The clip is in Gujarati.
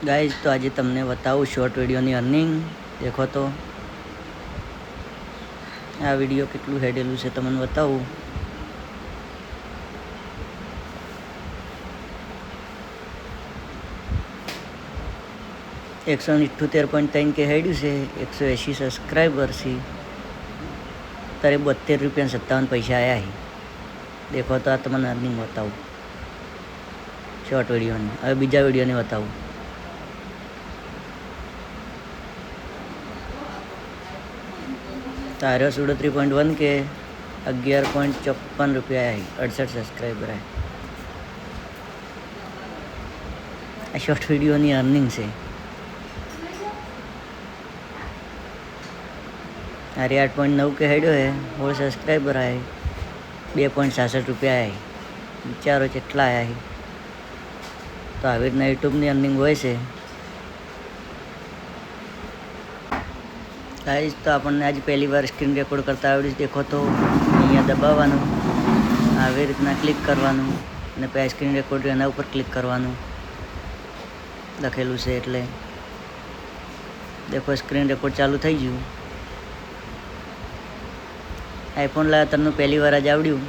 ગાઈઝ તો આજે તમને બતાવું શોર્ટ વિડીયોની અર્નિંગ. દેખો તો આ વિડીયો કેટલું હેડેલું છે તમને બતાવું. $178.3K હેડ્યું છે. 180 સબસ્ક્રાઈબર છે. ત્યારે ₹72.57 આવ્યા છે. દેખો તો આ તમને અર્નિંગ બતાવું શોર્ટ વિડીયોની. હવે બીજા વિડીયોને બતાવું. તારો 37.1K 11.54 રૂપિયા આવી. 68 સબસ્ક્રાઈબર આવી. આ શોર્ટ વિડીયોની અર્નિંગ છે. અરે 8.9K હેડ્યો છે. 16 સબસ્ક્રાઈબર આવે. 2.66 રૂપિયા આવે. વિચારો કેટલા આવ્યા છે. તો આવી રીતના યુટ્યુબની અર્નિંગ હોય છે. ગાઈઝ તો આપણને આજ પહેલી વાર સ્ક્રીન રેકોર્ડ કરતા આવડ્યું. દેખો તો અહીંયા દબાવવાનું, આવી રીતના ક્લિક કરવાનું અને પછી સ્ક્રીન રેકોર્ડ એના ઉપર ક્લિક કરવાનું લખેલું છે. એટલે દેખો સ્ક્રીન રેકોર્ડ ચાલુ થઈ ગયું. આઈફોન લાવ્યા તરનું પહેલી વાર જ આવડ્યું.